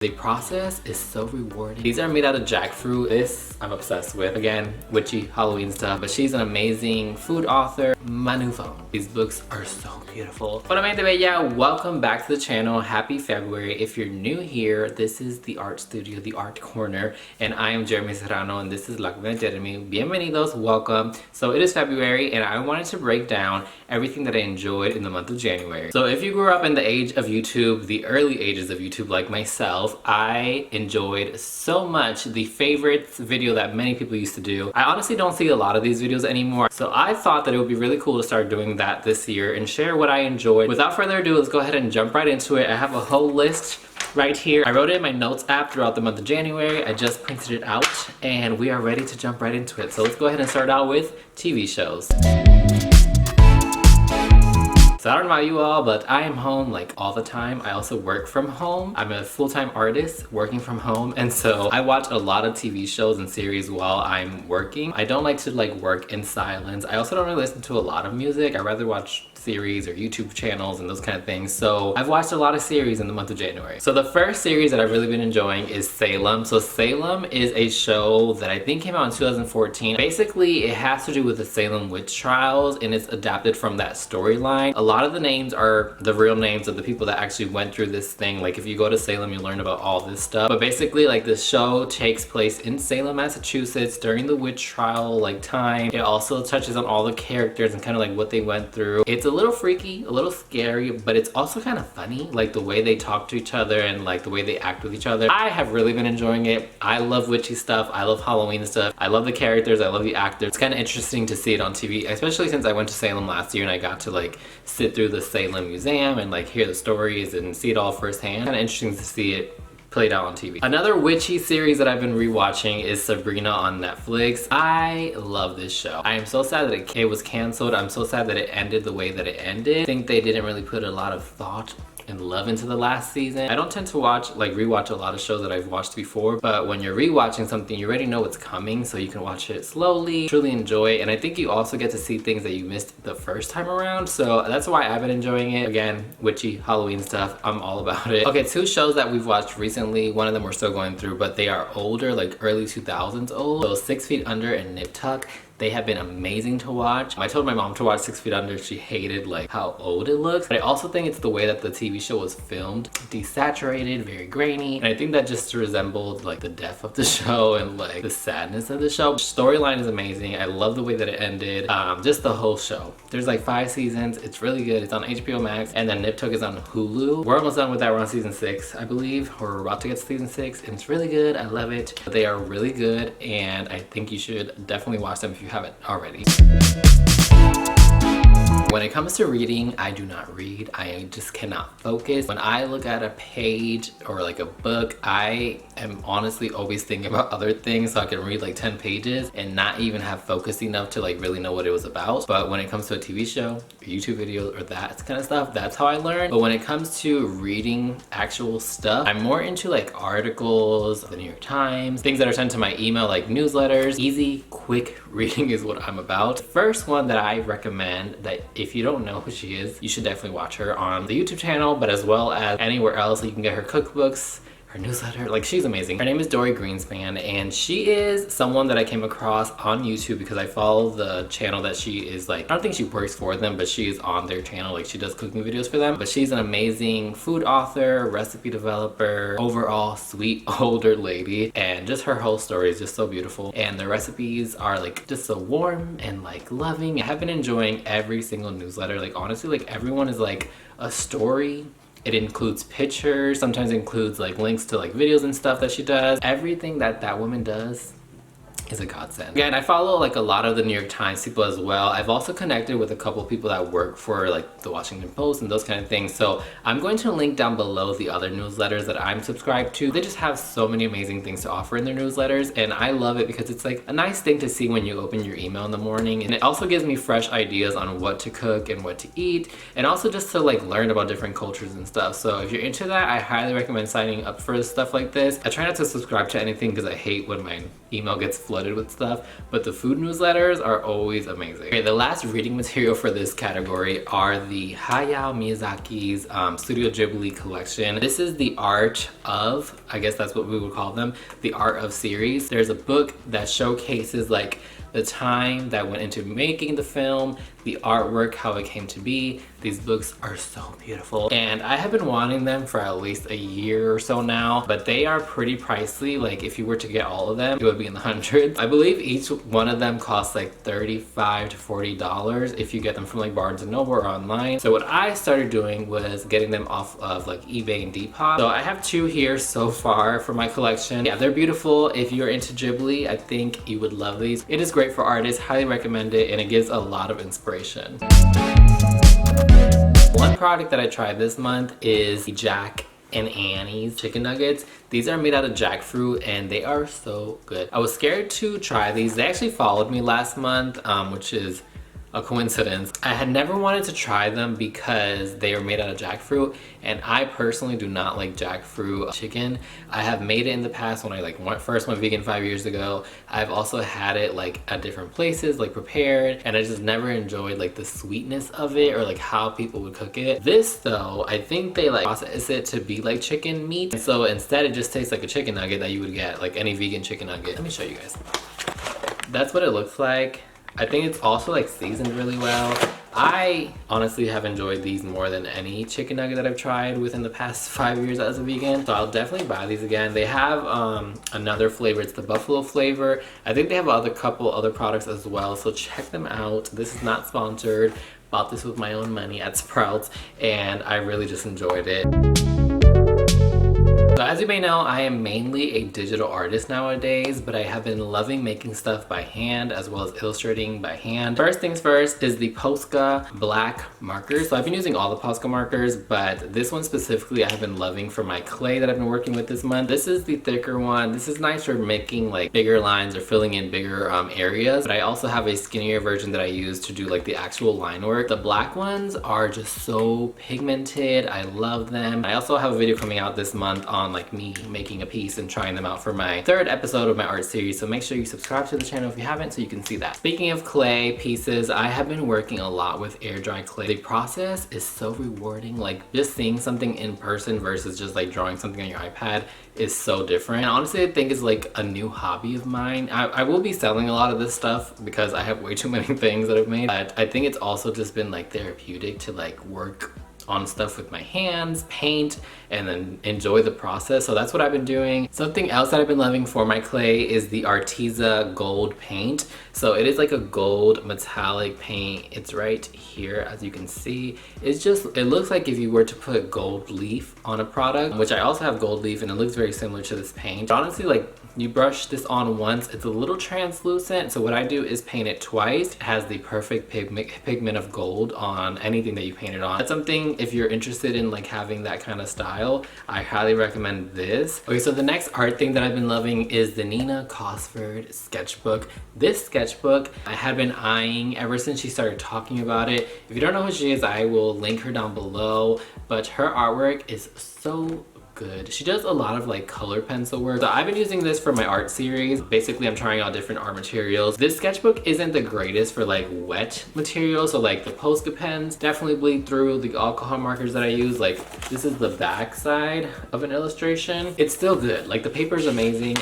The process is so rewarding. These are made out of jackfruit. This I'm obsessed with. Again, witchy Halloween stuff, but she's an amazing food author. Manufo. These books are so beautiful. Hola mente bella, welcome back to the channel. Happy February. If you're new here, this is the art studio, the art corner, and I am Jeremy Serrano and this is La Comida Jeremy. Bienvenidos, welcome. So it is February and I wanted to break down everything that I enjoyed in the month of January. So if you grew up in the age of YouTube, the early ages of YouTube like myself, I enjoyed so much the favorites video that many people used to do. I honestly don't see a lot of these videos anymore, so I thought that it would be really cool to start doing that this year and share what I enjoyed. Without further ado, let's go ahead and jump right into it. I have a whole list right here. I wrote it in my notes app throughout the month of January. I just printed it out and we are ready to jump right into it. So let's go ahead and start out with TV shows. So I don't know about you all, but I am home like all the time. I also work from home. I'm a full-time artist working from home, and so I watch a lot of TV shows and series while I'm working. I don't like to work in silence. I also don't really listen to a lot of music. I rather watch series or YouTube channels and those kind of things. So I've watched a lot of series in the month of January. So the first series that I've really been enjoying is Salem. So Salem is a show that I think came out in 2014. Basically, it has to do with the Salem witch trials and it's adapted from that storyline. A lot of the names are the real names of the people that actually went through this thing. Like if you go to Salem, you learn about all this stuff. But basically, like the show takes place in Salem, Massachusetts during the witch trial time. It also touches on all the characters and kind of like what they went through. It's a little freaky, a little scary, but it's also kind of funny, like the way they talk to each other and like the way they act with each other. I have really been enjoying it. I love witchy stuff. I love Halloween stuff. I love the characters. I love the actors. It's kind of interesting to see it on TV, especially since I went to Salem last year and I got to like sit through the Salem Museum and like hear the stories and see it all firsthand. Kind of interesting to see it played out on TV. Another witchy series that I've been rewatching is Sabrina on Netflix. I love this show. I am so sad that it was canceled. I'm so sad that it ended the way that it ended. I think they didn't really put a lot of thought and love into the last season. I don't tend to rewatch a lot of shows that I've watched before, but when you're rewatching something, you already know what's coming, so you can watch it slowly, truly enjoy it, and I think you also get to see things that you missed the first time around, so that's why I've been enjoying it. Again, witchy Halloween stuff, I'm all about it. Okay, two shows that we've watched recently, one of them we're still going through, but they are older, like early 2000s old. So 6 Feet Under and Nip Tuck. They have been amazing to watch. I told my mom to watch 6 Feet Under. She hated like how old it looks. But I also think it's the way that the TV show was filmed. Desaturated, very grainy. And I think that just resembled like the death of the show and like the sadness of the show. Storyline is amazing. I love the way that it ended. Just the whole show. There's like 5 seasons. It's really good. It's on HBO Max. And then Nip Tuck is on Hulu. We're almost done with that. We're on season 6, I believe. Or we're about to get to season 6. And it's really good. I love it. They are really good. And I think you should definitely watch them if you haven't already. When it comes to reading, I do not read. I just cannot focus. When I look at a page or like a book, I am honestly always thinking about other things, so I can read like 10 pages and not even have focus enough to like really know what it was about. But when it comes to a TV show, or YouTube videos, or that kind of stuff, that's how I learn. But when it comes to reading actual stuff, I'm more into like articles, the New York Times, things that are sent to my email, like newsletters. Easy, quick reading is what I'm about. The first one that I recommend, that if you don't know who she is, you should definitely watch her on the YouTube channel, but as well as anywhere else. You can get her cookbooks, her newsletter, like she's amazing. Her name is Dory Greenspan and she is someone that I came across on YouTube because I follow the channel that she is like, I don't think she works for them, but she is on their channel, like she does cooking videos for them. But she's an amazing food author, recipe developer, overall sweet older lady, and just her whole story is just so beautiful. And the recipes are like just so warm and like loving. I have been enjoying every single newsletter. Like honestly, like everyone is like a story. It includes pictures, sometimes includes like links to like videos and stuff that she does. Everything that that woman does is a godsend. Again, I follow like a lot of the New York Times people as well. I've also connected with a couple people that work for like the Washington Post and those kind of things. So I'm going to link down below the other newsletters that I'm subscribed to. They just have so many amazing things to offer in their newsletters, and I love it because it's like a nice thing to see when you open your email in the morning. And it also gives me fresh ideas on what to cook and what to eat, and also just to like learn about different cultures and stuff. So if you're into that, I highly recommend signing up for stuff like this. I try not to subscribe to anything because I hate when my email gets flooded with stuff, but the food newsletters are always amazing. Okay, the last reading material for this category are the Hayao Miyazaki's Studio Ghibli collection. This is the art of, I guess that's what we would call them, the art of series. There's a book that showcases like the time that went into making the film, the artwork, how it came to be. These books are so beautiful, and I have been wanting them for at least a year or so now, but they are pretty pricey. Like if you were to get all of them, it would be in the hundreds. I believe each one of them costs like $35 to $40 if you get them from like Barnes & Noble or online. So what I started doing was getting them off of like eBay and Depop. So I have 2 here so far for my collection. Yeah, they're beautiful. If you're into Ghibli, I think you would love these. It is great for artists, highly recommend it, and it gives a lot of inspiration. One product that I tried this month is the Jack and Annie's chicken nuggets. These are made out of jackfruit and they are so good. I was scared to try these. They actually followed me last month, which is a coincidence. I had never wanted to try them because they are made out of jackfruit, and I personally do not like jackfruit chicken. I have made it in the past when I first went vegan 5 years ago. I've also had it like at different places, like prepared, and I just never enjoyed like the sweetness of it or like how people would cook it. This though, I think they like process it to be like chicken meat. So instead it just tastes like a chicken nugget that you would get like any vegan chicken nugget. Let me show you guys. That's what it looks like. I think it's also like seasoned really well. I honestly have enjoyed these more than any chicken nugget that I've tried within the past 5 years as a vegan. So I'll definitely buy these again. They have another flavor. It's the buffalo flavor. I think they have a couple other products as well. So check them out. This is not sponsored. Bought this with my own money at Sprouts and I really just enjoyed it. So as you may know, I am mainly a digital artist nowadays, but I have been loving making stuff by hand as well as illustrating by hand. First things first is the Posca black markers. So I've been using all the Posca markers, but this one specifically I have been loving for my clay that I've been working with this month. This is the thicker one. This is nice for making like bigger lines or filling in bigger areas, but I also have a skinnier version that I use to do like the actual line work. The black ones are just so pigmented. I love them. I also have a video coming out this month on like me making a piece and trying them out for my 3rd episode of my art series, so make sure you subscribe to the channel if you haven't so you can see that. Speaking of clay pieces, I have been working a lot with air dry clay. The process is so rewarding. Like just seeing something in person versus just like drawing something on your iPad is so different. And honestly, I think it's like a new hobby of mine. I will be selling a lot of this stuff because I have way too many things that I've made, but I think it's also just been like therapeutic to like work on stuff with my hands, paint, and then enjoy the process. So that's what I've been doing. Something else that I've been loving for my clay is the Arteza gold paint. So it is like a gold metallic paint. It's right here, as you can see. It's just, it looks like if you were to put gold leaf on a product, which I also have gold leaf, and it looks very similar to this paint. Honestly, like you brush this on once, it's a little translucent. So what I do is paint it twice. It has the perfect pigment of gold on anything that you paint it on. That's something, if you're interested in like having that kind of style, I highly recommend this. Okay, so the next art thing that I've been loving is the Nina Cosford sketchbook. This sketchbook I had been eyeing ever since she started talking about it. If you don't know who she is, I will link her down below, but her artwork is so good. She does a lot of like color pencil work. So I've been using this for my art series. Basically, I'm trying out different art materials. This sketchbook isn't the greatest for like wet materials. So like the Posca pens definitely bleed through. The alcohol markers that I use, like this is the back side of an illustration. It's still good. Like the paper is amazing.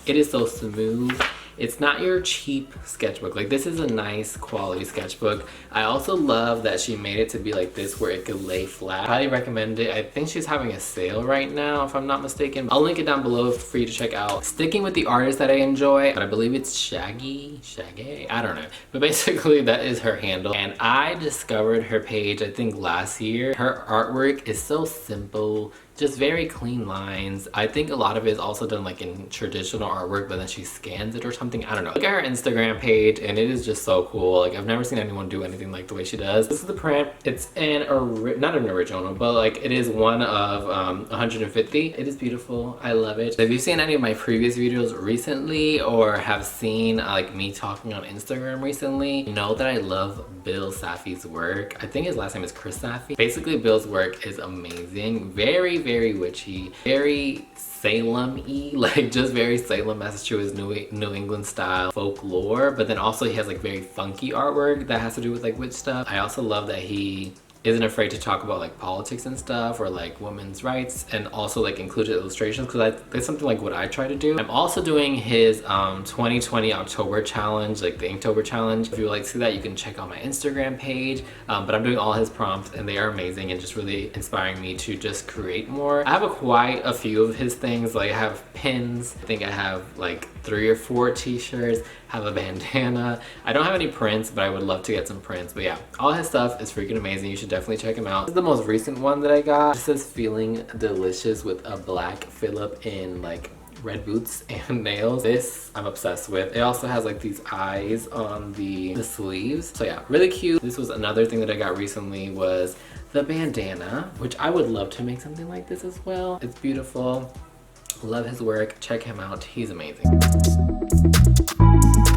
It is so smooth. It's not your cheap sketchbook. Like this is a nice quality sketchbook. I also love that she made it to be like this where it could lay flat. Highly recommend it. I think she's having a sale right now if I'm not mistaken. I'll link it down below for you to check out. Sticking with the artist that I enjoy, but I believe it's Shaggy, I don't know. But basically that is her handle. And I discovered her page I think last year. Her artwork is so simple, just very clean lines. I think a lot of it is also done like in traditional artwork, but then she scans it or something. I don't know. Look at her Instagram page and it is just so cool. Like I've never seen anyone do anything like the way she does. This is the print. It's not an original, but like it is one of 150. It is beautiful. I love it. If you've seen any of my previous videos recently or have seen like me talking on Instagram recently, you know that I love Bill Safi's work. I think his last name is Chris Safi. Basically, Bill's work is amazing. Very very witchy, very Salem-y, like just very Salem, Massachusetts, New England style folklore, but then also he has like very funky artwork that has to do with like witch stuff. I also love that he isn't afraid to talk about like politics and stuff, or like women's rights, and also like included illustrations, because that's something like what I try to do. I'm also doing his 2020 October challenge, like the Inktober challenge. If you would like to see that, you can check out my Instagram page, but I'm doing all his prompts and they are amazing and just really inspiring me to just create more. I have quite a few of his things. Like I have pins, I think I have like 3 or 4 t-shirts, have a bandana. I don't have any prints, but I would love to get some prints. But yeah, all his stuff is freaking amazing. You should definitely check him out. This is the most recent one that I got. It says feeling delicious with a black Phillip in like red boots and nails. This I'm obsessed with. It also has like these eyes on the sleeves. So yeah, really cute. This was another thing that I got recently, was the bandana, which I would love to make something like this as well. It's beautiful. Love his work. Check him out. He's amazing.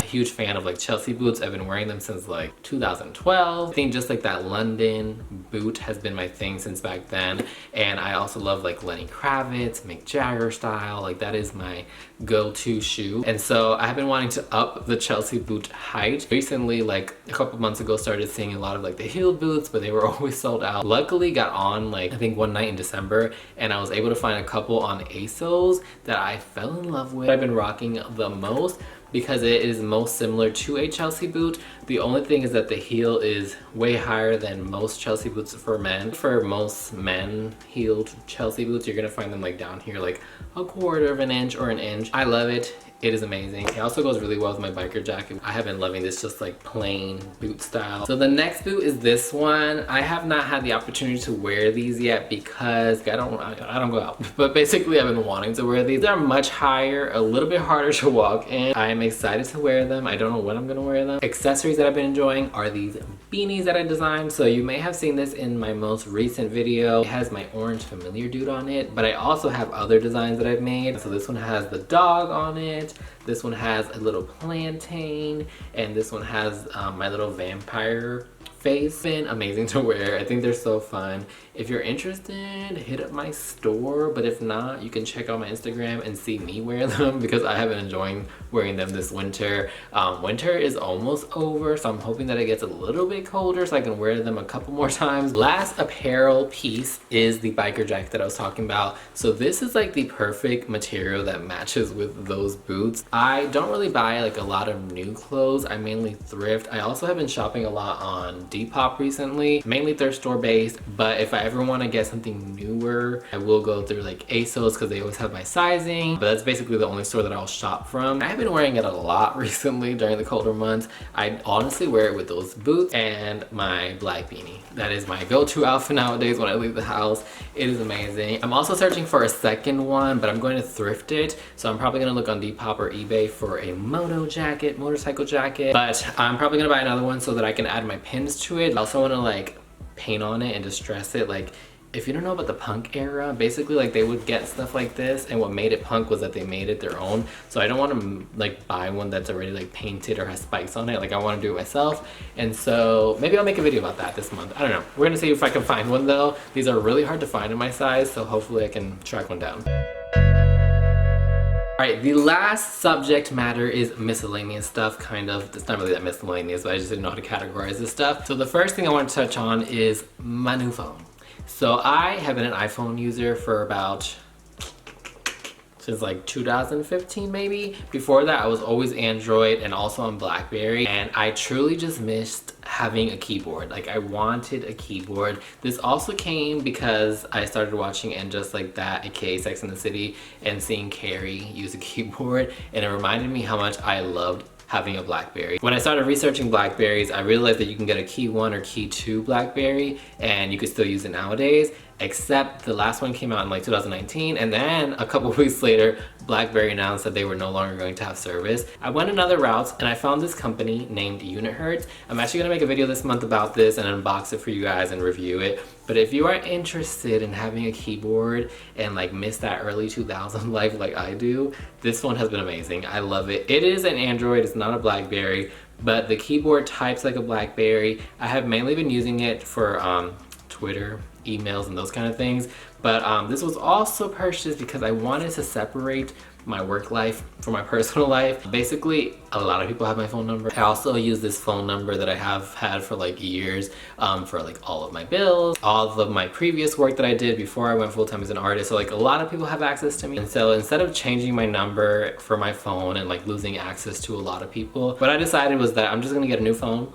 Huge fan of like Chelsea boots. I've been wearing them since like 2012. I think just like that London boot has been my thing since back then. And I also love like Lenny Kravitz, Mick Jagger style. Like that is my go-to shoe. And so I have been wanting to up the Chelsea boot height. Recently, like a couple months ago, started seeing a lot of like the heel boots, but they were always sold out. Luckily got on like I think one night in December, and I was able to find a couple on ASOS that I fell in love with. I've been rocking the most, because it is most similar to a Chelsea boot. The only thing is that the heel is way higher than most Chelsea boots for men. For most men heeled Chelsea boots, you're gonna find them like down here like a 1/4 of an inch or an inch. I love it. It is amazing. It also goes really well with my biker jacket. I have been loving this just like plain boot style. So the next boot is this one. I have not had the opportunity to wear these yet because I don't go out. But basically I've been wanting to wear these. They're much higher, a little bit harder to walk in. I'm excited to wear them. I don't know when I'm gonna wear them. Accessories that I've been enjoying are these beanies that I designed. So you may have seen this in my most recent video. It has my orange familiar dude on it, but I also have other designs that I've made. So this one has the dog on it. This one has a little plantain, and this one has my little vampire face. Been amazing to wear. I think they're so fun. If you're interested, hit up my store, but if not, you can check out my Instagram and see me wear them, because I have been enjoying wearing them this winter. Winter is almost over, so I'm hoping that it gets a little bit colder so I can wear them a couple more times. Last apparel piece is the biker jacket that I was talking about. So this is like the perfect material that matches with those boots. I don't really buy like a lot of new clothes. I mainly thrift. I also have been shopping a lot on Depop recently, mainly thrift store based, but if I ever want to get something newer, I will go through like ASOS because they always have my sizing, but that's basically the only store that I'll shop from. I have been wearing it a lot recently during the colder months. I honestly wear it with those boots and my black beanie. That is my go-to outfit nowadays when I leave the house. It is amazing. I'm also searching for a second one, but I'm going to thrift it, so I'm probably going to look on Depop or eBay for a motorcycle jacket, but I'm probably going to buy another one so that I can add my pins to it. I also want to like paint on it and distress it. Like, if you don't know about the punk era, basically like they would get stuff like this, and what made it punk was that they made it their own. So I don't want to like buy one that's already like painted or has spikes on it. Like I want to do it myself, and so maybe I'll make a video about that this month. I don't know. We're gonna see if I can find one though. These are really hard to find in my size, so hopefully I can track one down. Alright, the last subject matter is miscellaneous stuff, kind of. It's not really that miscellaneous, but I just didn't know how to categorize this stuff. So the first thing I want to touch on is my new phone. So I have been an iPhone user for about, since like 2015 maybe. Before that I was always Android and also on BlackBerry, and I truly just missed having a keyboard. Like I wanted a keyboard. This also came because I started watching And Just Like That, aka Sex and the City, and seeing Carrie use a keyboard, and it reminded me how much I loved having a BlackBerry. When I started researching Blackberries, I realized that you can get a Key 1 or Key 2 BlackBerry and you could still use it nowadays, except the last one came out in like 2019, and then a couple weeks later BlackBerry announced that they were no longer going to have service. I went another route and I found this company named Unithertz. I'm actually gonna make a video this month about this and unbox it for you guys and review it. But if you are interested in having a keyboard and like miss that early 2000 life like I do, this one has been amazing. I love it. It is an Android, it's not a BlackBerry, but the keyboard types like a BlackBerry. I have mainly been using it for Twitter, emails, and those kind of things, But this was also purchased because I wanted to separate my work life from my personal life. Basically, a lot of people have my phone number. I also use this phone number that I have had for like years for like all of my bills, all of my previous work that I did before I went full-time as an artist. So like a lot of people have access to me. And so instead of changing my number for my phone and like losing access to a lot of people, what I decided was that I'm just gonna get a new phone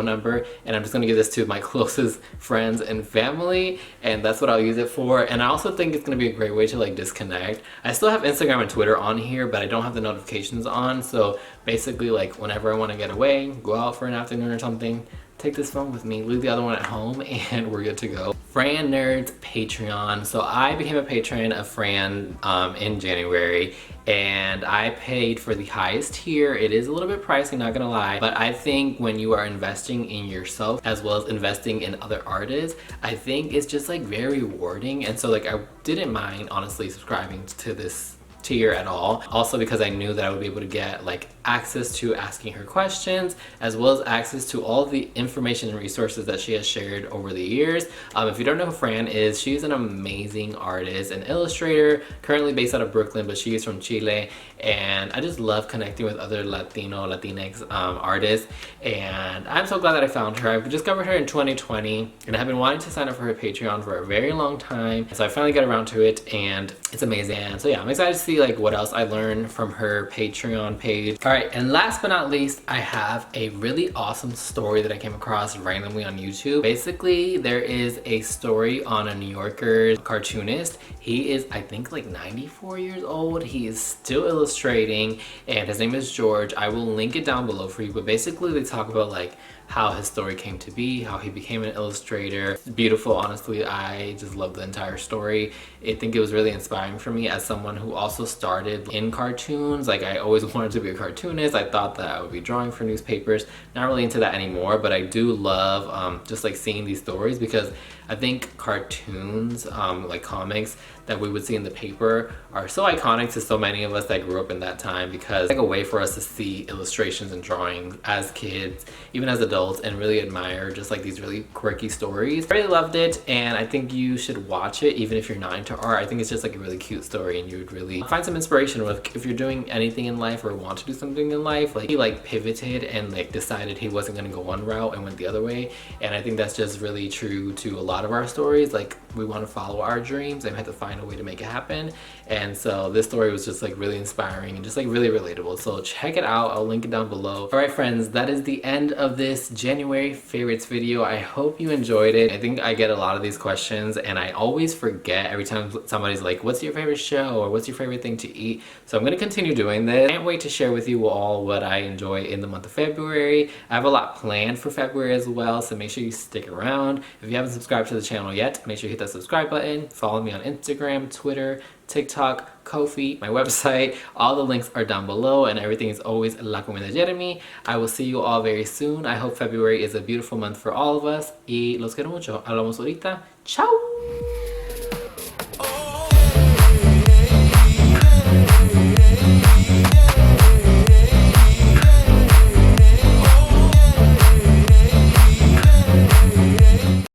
number, and I'm just gonna give this to my closest friends and family, and that's what I'll use it for. And I also think it's gonna be a great way to like disconnect. I still have Instagram and Twitter on here, but I don't have the notifications on. So basically, like whenever I want to get away, go out for an afternoon or something, take this phone with me, leave the other one at home, and we're good to go. Fran Nerd's Patreon. So I became a patron of Fran in January, and I paid for the highest tier. It is a little bit pricey, not gonna lie, but I think when you are investing in yourself as well as investing in other artists, I think it's just like very rewarding. And so like I didn't mind honestly subscribing to this tier at all, also because I knew that I would be able to get like access to asking her questions, as well as access to all the information and resources that she has shared over the years. If you don't know who Fran is, she's an amazing artist and illustrator, currently based out of Brooklyn, but she is from Chile, and I just love connecting with other Latinx artists, and I'm so glad that I found her. I've discovered her in 2020, and I've been wanting to sign up for her Patreon for a very long time, so I finally got around to it, and it's amazing. And so yeah, I'm excited to see like what else I learned from her Patreon page. All right, and last but not least, I have a really awesome story that I came across randomly on YouTube. Basically, there is a story on a New Yorker cartoonist. He is, I think, like 94 years old. He is still illustrating, and his name is George. I will link it down below for you, but basically they talk about like how his story came to be, how he became an illustrator. It's beautiful, honestly. I just love the entire story. I think it was really inspiring for me as someone who also started in cartoons. Like I always wanted to be a cartoonist. I thought that I would be drawing for newspapers. Not really into that anymore, but I do love just like seeing these stories, because I think cartoons, like comics that we would see in the paper, are so iconic to so many of us that grew up in that time, because it's like a way for us to see illustrations and drawings as kids, even as adults, and really admire just like these really quirky stories. I really loved it, and I think you should watch it even if you're not into art. I think it's just like a really cute story, and you would really find some inspiration with if you're doing anything in life or want to do something in life. Like he like pivoted and like decided he wasn't gonna go one route and went the other way, and I think that's just really true to a lot of our stories. Like we want to follow our dreams and we have to find a way to make it happen, and so this story was just like really inspiring and just like really relatable. So check it out, I'll link it down below. All right friends, that is the end of this January favorites video. I hope you enjoyed it. I think I get a lot of these questions, and I always forget every time somebody's like, what's your favorite show, or what's your favorite thing to eat? So I'm going to continue doing this. I can't wait to share with you all what I enjoy in the month of February. I have a lot planned for February as well, so make sure you stick around. If you haven't subscribed to the channel yet, make sure you hit that subscribe button. Follow me on Instagram, Twitter, TikTok, Ko-fi, my website. All the links are down below, and everything is always La Comida Jeremy. I will see you all very soon. I hope February is a beautiful month for all of us. Y los quiero mucho. Hablamos ahorita. Ciao!